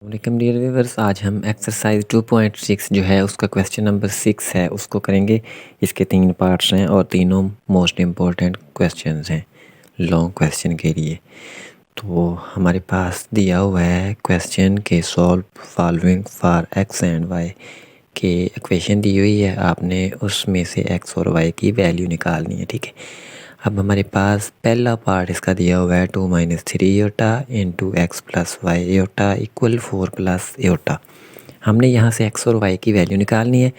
Welcome dear viewers. आज हम exercise 2.6 जो है उसका क्वेश्चन नंबर 6 है उसको करेंगे। इसके 3 पार्ट्स हैं और तीनों मोस्ट इम्पॉर्टेंट क्वेश्चंस हैं लॉन्ग क्वेश्चन के लिए। तो हमारे पास दिया हुआ है क्वेश्चन के solve following for X and Y के इक्वेशन दी हुई है, आपने उसमें से एक्स और वाई की वैल्यू निकालनी है। ठीक है, अब हमारे पास पहला पार्ट इसका दिया हुआ है 2 - 3 एटा इंटू एक्स प्लस वाई एटा इक्वल 4 प्लस एटा। हमने यहाँ से एक्स और वाई की वैल्यू निकालनी है।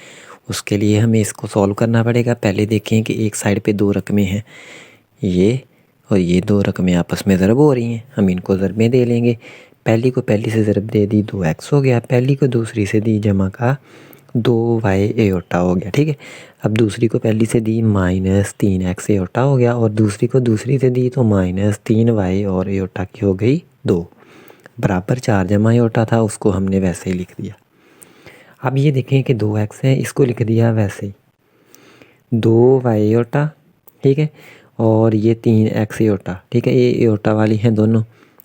उसके लिए हमें इसको सॉल्व करना पड़ेगा। पहले देखें कि एक साइड पे दो रकमें हैं, ये और ये दो रकमें आपस में ज़रब हो रही हैं। हम इनको ज़रबें दे लेंगे। पहली को पहली से ज़रब दे दी 2x हो गया, पहली को दूसरी से दी जमा का 2y एटा हो गया। ठीक है, अब दूसरी को पहली से दी -3x एटा हो गया और दूसरी को दूसरी से दी तो -3y और एटा की हो गई 2 बराबर 4 जमा एटा था, उसको हमने वैसे ही लिख दिया। अब ये देखें कि 2x है, इसको लिख दिया वैसे ही 2y एटा। ठीक है, और ये 3x एटा। ठीक है, ये एटा वाली हैं दोनों,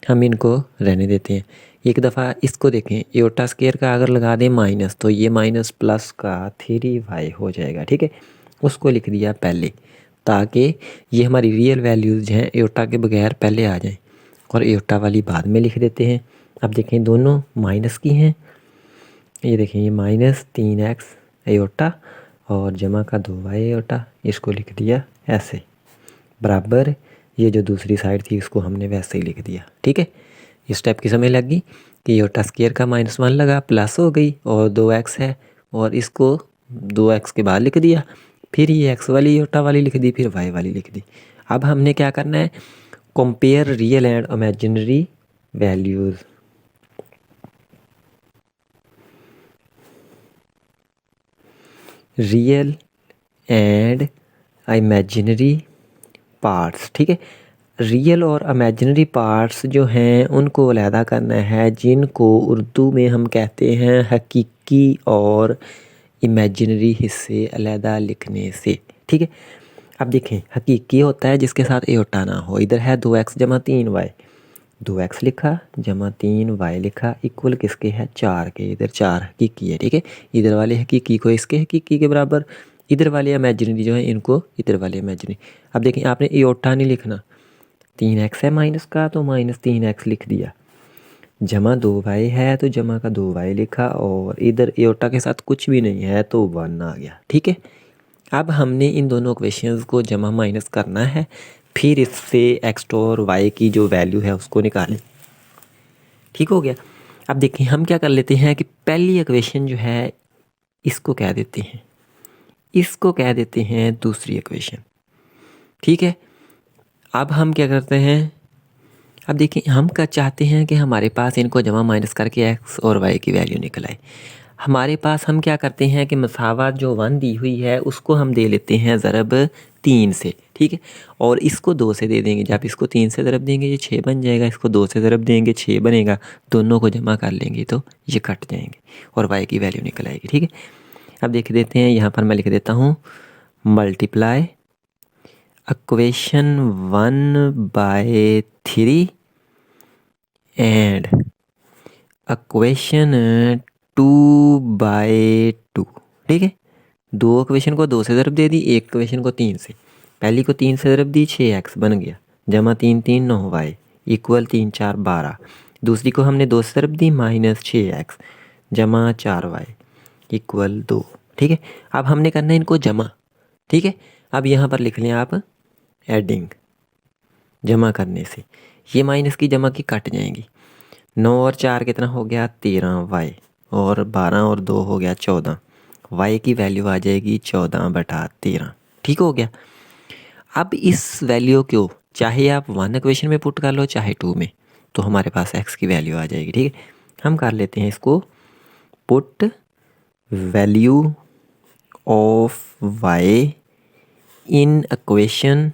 हम इनको रहने देते हैं। एक दफ़ा इसको देखें, एटा स्क्वायर का अगर लगा दें माइनस तो ये माइनस प्लस का 3y हो जाएगा। ठीक है, उसको लिख दिया पहले ताकि ये हमारी रियल वैल्यूज़ हैं एटा के बगैर पहले आ जाएं, और एटा वाली बाद में लिख देते हैं। अब देखें दोनों माइनस की हैं, ये देखें ये -3x एटा और जमा का 2y एटा, इसको लिख दिया ऐसे बराबर। ये जो दूसरी साइड थी उसको हमने वैसे ही लिख दिया। ठीक है, इस स्टेप की समझ लग गई कि एटा स्क्वायर का -1 लगा प्लस हो गई और 2x है और इसको 2x के बाद लिख दिया, फिर ये x वाली एटा वाली लिख दी, फिर y वाली लिख दी। अब हमने क्या करना है, compare real and imaginary values. Real and imaginary parts. ठीक है, रियल और इमेजिनरी पार्ट्स जो हैं उनको अलहदा करना है, जिनको उर्दू में हम कहते हैं हकीकी और इमेजिनरी हिस्से अलहदा लिखने से। ठीक है, अब देखें हकीकी होता है जिसके साथ एटा ना हो। इधर है 2x जमा 3y, 2x लिखा जमा 3y लिखा इक्वल किसके है 4 के। इधर 4 हकीकी है। ठीक है, इधर वाले हकीकी को इसके हकीकी के बराबर, इधर वाले इमेजिनरी जो है इनको इधर वाले इमेजिनरी। अब देखें आपने एटा नहीं लिखना, 3x है माइनस का तो -3x लिख दिया, जमा 2y है तो जमा का 2y लिखा, और इधर एटा के साथ कुछ भी नहीं है तो 1 आ गया। ठीक है, अब हमने इन दोनों इक्वेशंस को जमा माइनस करना है, फिर इससे x और y की जो वैल्यू है उसको निकालें। ठीक हो गया। अब देखें हम क्या कर लेते हैं कि पहली इक्वेशन जो है इसको कह देते हैं, इसको कह देते हैं दूसरी इक्वेशन। ठीक है, अब हम क्या करते हैं, अब देखिए हम क्या चाहते हैं कि हमारे पास इनको जमा माइनस करके x और y की वैल्यू निकल आए। हमारे पास हम क्या करते हैं कि मसावत जो 1 दी हुई है उसको हम दे लेते हैं ज़रब 3 से। ठीक है, और इसको 2 से दे देंगे। जब इसको 3 से ज़रब देंगे ये 6 बन जाएगा, इसको 2 से ज़रब देंगे 6 बनेगा, दोनों को जमा कर लेंगे तो ये कट जाएंगे और y की वैल्यू निकल आएगी। ठीक है, अब देख देते हैं, यहाँ पर मैं लिख देता हूँ मल्टीप्लाई इक्वेशन 1/3 एंड इक्वेशन 2/2। ठीक है, दो इक्वेशन को 2 से ज़रब दे दी, एक इक्वेशन को 3 से। पहली को 3 से ज़रब दी 6x बन गया, जमा 3 3 9y इक्वल 3 4 12। दूसरी को हमने 2 से ज़रब दी -6x जमा 4y इक्वल 2। ठीक है, अब हमने करना है इनको जमा। ठीक है, अब यहाँ पर लिख लें आप एडिंग, जमा करने से ये माइनस की जमा की कट जाएंगी। 9 और 4 कितना हो गया 13y, और 12 और 2 हो गया 14, y की वैल्यू आ जाएगी 14/13। ठीक हो गया। अब इस वैल्यू को चाहे आप 1 इक्वेशन में पुट कर लो चाहे 2 में, तो हमारे पास x की वैल्यू आ जाएगी। ठीक है, हम कर लेते हैं इसको put value of y in equation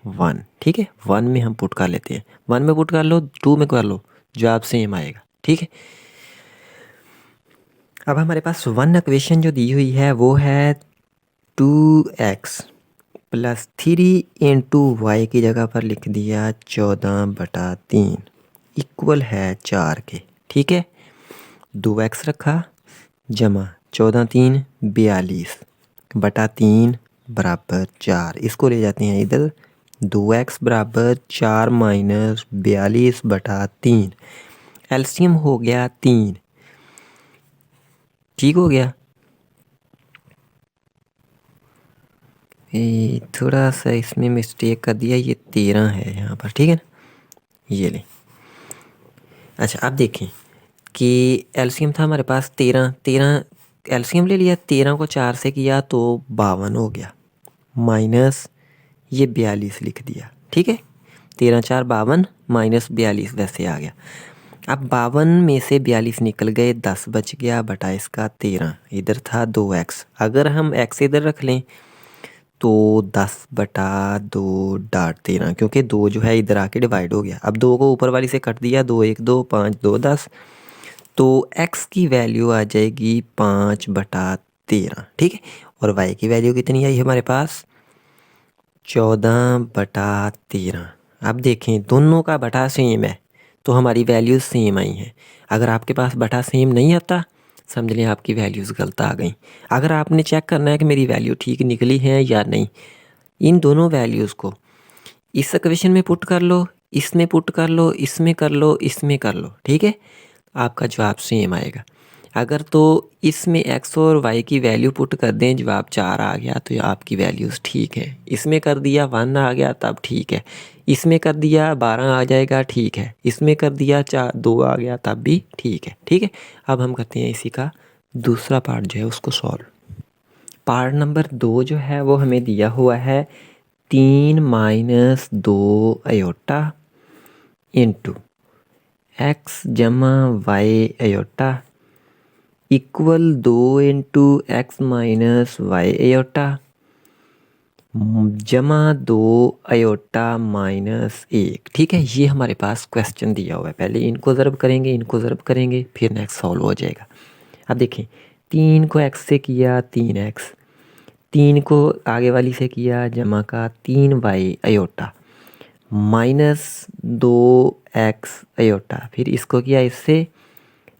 1। ठीक है, 1 में हम पुट कर लेते हैं, 1 में पुट कर लो 2 में कर लो, जवाब सेम आएगा। ठीक है, अब हमारे पास 1 इक्वेशन जो दी हुई है वो है 2x + 3 इंटू वाई की जगह पर लिख दिया 14/3 इक्वल है 4 के। ठीक है, 2x रखा जमा 14 3 42 बटा 3 बराबर 4। इसको ले जाते हैं इधर, 2x बराबर 4 माइनस 42 बटा 3। एलसीएम हो गया 3। ठीक हो गया। थोड़ा सा इसमें मिस्टेक कर दिया, ये 13 है यहाँ पर, ठीक है ना, ये ले। अच्छा अब देखें कि एलसीएम था हमारे पास 13 एलसीएम ले लिया, 13 को 4 से किया तो 52 हो गया, माइनस ये 42 लिख दिया, ठीक है। 13 4 52 माइनस 42 वैसे आ गया। अब 52 में से 42 निकल गए, 10 बच गया बटा इसका 13, इधर था 2x। अगर हम x इधर रख लें तो 10 बटा 2 डाट 13, क्योंकि 2 जो है इधर आके डिवाइड हो गया। अब 2 को ऊपर वाली से कट दिया, 2 1 2 5 2 10, तो x की वैल्यू आ जाएगी 5 बटा 13, ठीक है। और y की वैल्यू कितनी आई हमारे पास, 14 बटा 13। अब देखें दोनों का बटा सेम है तो हमारी वैल्यूज़ सेम आई हैं। अगर आपके पास बटा सेम नहीं आता, समझ लें आपकी वैल्यूज़ गलत आ गई। अगर आपने चेक करना है कि मेरी वैल्यू ठीक निकली है या नहीं, इन दोनों वैल्यूज़ को इस इक्वेशन में पुट कर लो, इसमें पुट कर लो, इसमें कर लो, इसमें कर लो, ठीक है, आपका जवाब सेम आएगा। अगर तो इसमें x और y की वैल्यू पुट कर दें, जवाब 4 आ गया तो आपकी वैल्यूज़ ठीक है। इसमें कर दिया 1 आ गया तब ठीक है, इसमें कर दिया 12 आ जाएगा, ठीक है, इसमें कर दिया 2 आ गया तब भी ठीक है, ठीक है। अब हम करते हैं इसी का दूसरा पार्ट जो है उसको सॉल्व। पार्ट नंबर 2 जो है वो हमें दिया हुआ है 3 माइनस 2 अयोटा इंटू एक्स जमा Y iota equal 2 into X minus Y iota जमा 2 अयोटा माइनस 1, ठीक है। ये हमारे पास क्वेश्चन दिया हुआ है। पहले इनको ज़रब करेंगे, इनको ज़रब करेंगे, फिर नेक्स्ट सॉल्व हो जाएगा। अब देखें 3 को x से किया 3x, 3 को आगे वाली से किया जमा का 3y iota minus 2x aorta, फिर इसको किया इससे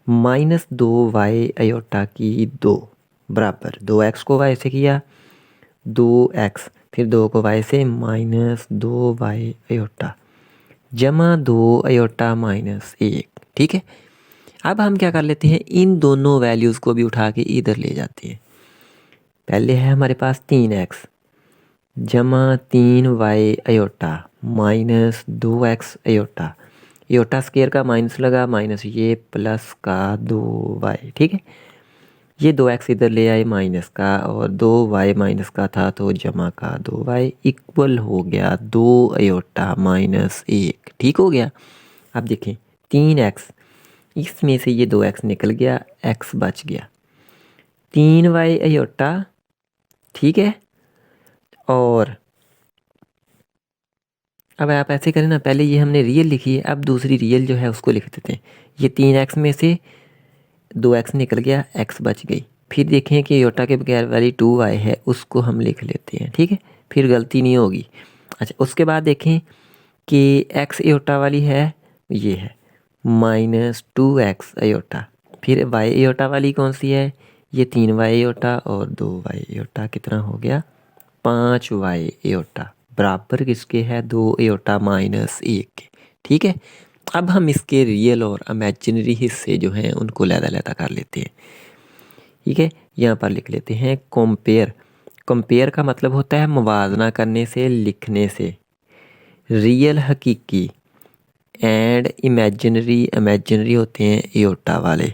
माइनस 2y अयोटा की 2 बराबर 2x को y से किया 2x, फिर 2 को y से माइनस 2y अयोटा जमा 2 अयोटा माइनस 1, ठीक है। अब हम क्या कर लेते हैं, इन दोनों वैल्यूज़ को भी उठा के इधर ले जाते हैं। पहले है हमारे पास 3x जमा 3y iota minus 2x iota, iota square का माइनस लगा, माइनस ये प्लस का 2y, ठीक है। ये 2x इधर ले आए माइनस का, और 2y माइनस का था तो जमा का 2y इक्वल हो गया 2 अयोटा माइनस 1, ठीक हो गया। अब देखें 3x, इसमें से ये 2x निकल गया, x बच गया, 3y अयोटा, ठीक है। और अब आप ऐसे करें ना, पहले ये हमने रियल लिखी है, अब दूसरी रियल जो है उसको लिख देते हैं। ये 3x में से 2x निकल गया, x बच गई। फिर देखें कि योटा के बगैर वाली 2y है, उसको हम लिख लेते हैं, ठीक है, फिर गलती नहीं होगी। अच्छा उसके बाद देखें कि x योटा वाली है, ये है माइनस 2x अयोटा, फिर y योटा वाली कौन सी है, ये 3y योटा और 2y योटा, कितना हो गया 5y योटा बराबर किसके है 2 योटा माइनस 1 के, ठीक है। अब हम इसके रियल और इमेजिनरी हिस्से जो हैं उनको लैदा कर लेते हैं, ठीक है। यहाँ पर लिख लेते हैं कंपेयर। कंपेयर का मतलब होता है मुवाजना करने से, लिखने से। रियल हकीकी एंड इमेजिनरी, इमेजिनरी होते हैं एयोटा वाले,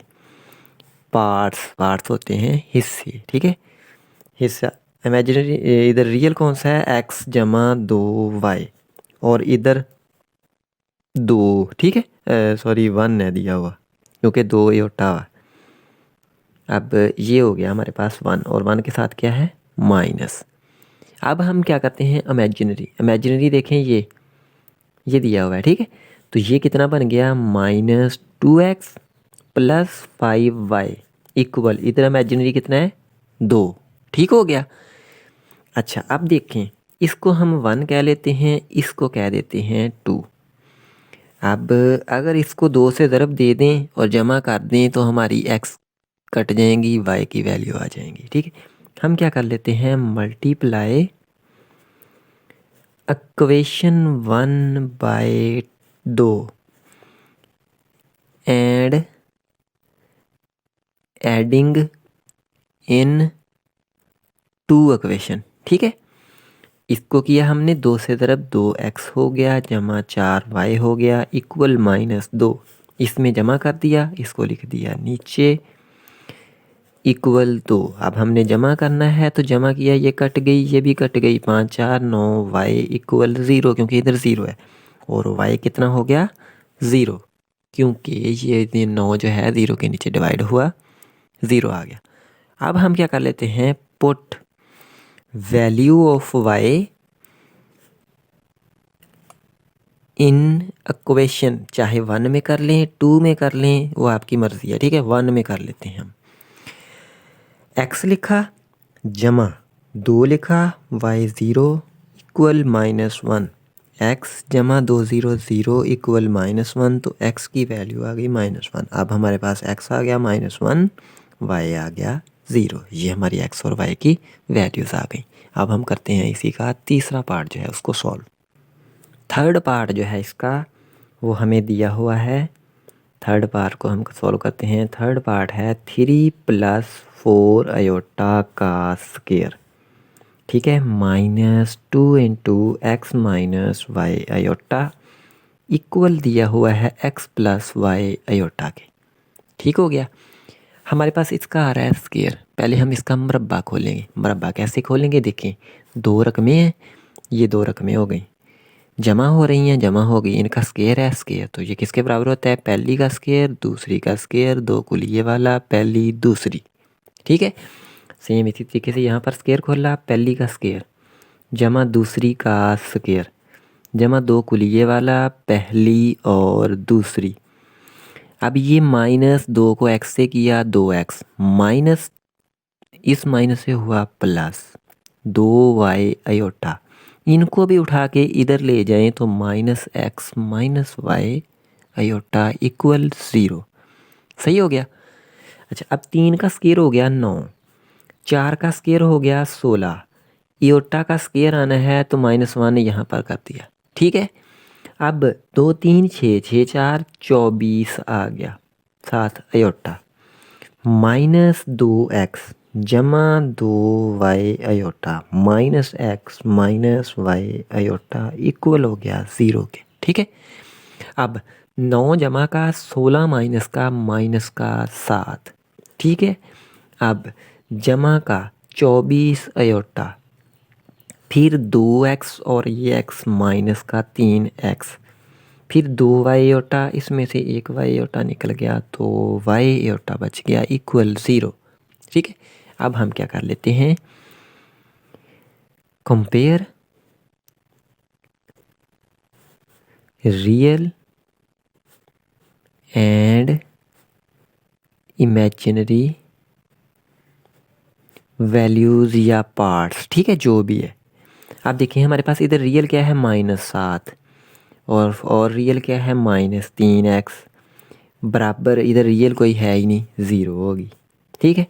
पार्ट्स होते हैं हिस्से, ठीक है। हिस्सा इमेजिनरी, इधर रियल कौन सा है x जमा 2y, और इधर 2, ठीक है, सॉरी 1 है दिया हुआ क्योंकि 2 योटा हुआ। अब ये हो गया हमारे पास 1, और 1 के साथ क्या है माइनस। अब हम क्या करते हैं इमेजिनरी, इमेजिनरी देखें ये दिया हुआ है, ठीक है। तो ये कितना बन गया minus 2x plus 5y equal, इधर इमेजिनरी कितना है 2, ठीक हो गया। अच्छा अब देखें, इसको हम 1 कह लेते हैं, इसको कह देते हैं 2। अब अगर इसको 2 से ज़रब दे दें और जमा कर दें तो हमारी x कट जाएंगी, y की वैल्यू आ जाएंगी। ठीक है, हम क्या कर लेते हैं, multiply equation 1/2 and adding in 2 equation. ठीक है, इसको किया हमने 2 से ज़रब 2x हो गया जमा 4y हो गया इक्वल -2, इसमें जमा कर दिया, इसको लिख दिया नीचे इक्वल 2। अब हमने जमा करना है तो जमा किया, ये कट गई, ये भी कट गई, 5 4 9, y इक्वल 0 क्योंकि इधर 0 है, और y कितना हो गया 0 क्योंकि ये 9 जो है 0 के नीचे डिवाइड हुआ, 0 आ गया। अब हम क्या कर लेते हैं, put value of y in equation, चाहे 1 में कर लें 2 में कर लें, वो आपकी मर्ज़ी है। ठीक है, 1 में कर लेते हैं हम। x लिखा जमा 2 लिखा, y 0 इक्वल -1, x जमा 2 0 0 इक्वल -1, तो x की वैल्यू आ गई -1। अब हमारे पास x आ गया -1, y आ गया 0। ये हमारी x और y की वैल्यूज़ आ गई। अब हम करते हैं इसी का तीसरा पार्ट जो है उसको सॉल्व। थर्ड पार्ट जो है इसका वो हमें दिया हुआ है, थर्ड पार्ट को हम सॉल्व करते हैं। थर्ड पार्ट है 3 + 4 आयोटा का स्क्वायर। ठीक है, -2 × x - y आयोटा इक्वल दिया हुआ है x + y आयोटा के। ठीक हो गया, हमारे पास इसका आ रहा है स्क्वायर। पहले हम इसका मुरब्बा खोलेंगे। मुरब्बा कैसे खोलेंगे, देखें 2 रकमें हैं, ये 2 रकमें हो गई, जमा हो रही हैं, जमा हो गई, इनका स्क्वायर है स्क्वायर, तो ये किसके बराबर होता है, पहली का स्क्वायर दूसरी का स्क्वायर, 2 कुलिये वाला, पहली दूसरी। ठीक है, सेम इसी तरीके से यहाँ पर स्क्वायर खोला, पहली का स्क्वायर जमा दूसरी का स्क्वायर जमा 2 कुलिये वाला, पहली और दूसरी। अब ये -2 को x से किया 2x, माइनस इस माइनस से हुआ प्लस 2y आयोटा, इनको भी उठा के इधर ले जाएं तो -x - y आयोटा इक्वल 0। सही हो गया। अच्छा, अब 3 का स्क्वायर हो गया 9, 4 का स्क्वायर हो गया 16, आयोटा का स्क्वायर आना है तो -1 यहाँ पर कर दिया। ठीक है, अब 2 3 6 6 4 24 आ गया, 7 आयोटा -2x जमा 2y iota -x - y iota equal हो गया 0 के। ठीक है, अब 9 जमा का 16 माइनस का -7। ठीक है, अब जमा का 24 आयोटा, फिर 2x और ये x माइनस का 3x, फिर 2y आयोटा, इसमें से एक y आयोटा निकल गया तो y आयोटा बच गया इक्वल 0। ठीक है, अब हम क्या कर लेते हैं, compare real and imaginary values या पार्ट्स। ठीक है, जो भी है। अब देखिए हमारे पास इधर रियल क्या है -7 और रियल क्या है -3x, बराबर इधर रियल कोई है ही नहीं, 0 होगी। ठीक है,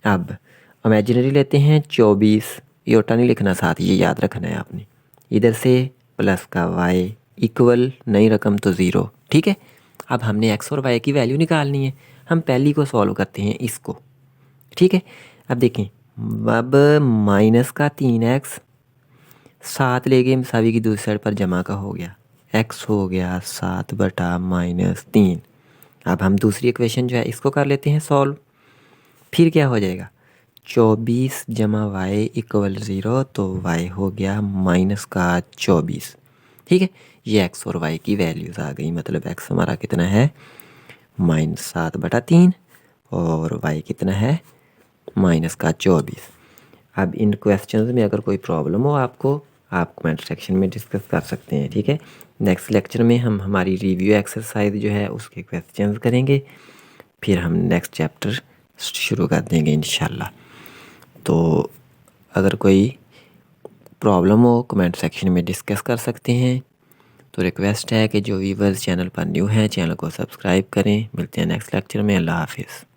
अब इमेजिनरी लेते हैं 24, योटा नहीं लिखना साथ, ये याद रखना है आपने, इधर से प्लस का y इक्वल नई रकम तो 0। ठीक है, अब हमने x और y की वैल्यू निकालनी है, हम पहली को सॉल्व करते हैं इसको। ठीक है, अब देखें, अब माइनस का 3x 7 ले गए मसावी की दूसरी साइड पर जमा का हो गया, x हो गया 7/-3। अब हम दूसरी इक्वेशन जो है इसको कर लेते हैं सॉल्व। फिर क्या हो जाएगा, 24 जमा y इक्वल 0, तो y हो गया -24। ठीक है, ये x और y की वैल्यूज़ आ गई, मतलब x हमारा कितना है -7/3 और y कितना है -24। अब इन क्वेश्चंस में अगर कोई प्रॉब्लम हो आपको, आप कमेंट सेक्शन में डिस्कस कर सकते हैं। ठीक है, नेक्स्ट लेक्चर में हम हमारी रिव्यू एक्सरसाइज जो है उसके क्वेश्चंस करेंगे, फिर हम नेक्स्ट चैप्टर शुरू कर देंगे इंशाल्लाह। तो अगर कोई प्रॉब्लम हो कमेंट सेक्शन में डिस्कस कर सकते हैं। तो रिक्वेस्ट है कि जो व्यूवर्स चैनल पर न्यू हैं चैनल को सब्सक्राइब करें। मिलते हैं नेक्स्ट लेक्चर में। अल्लाह हाफिज़।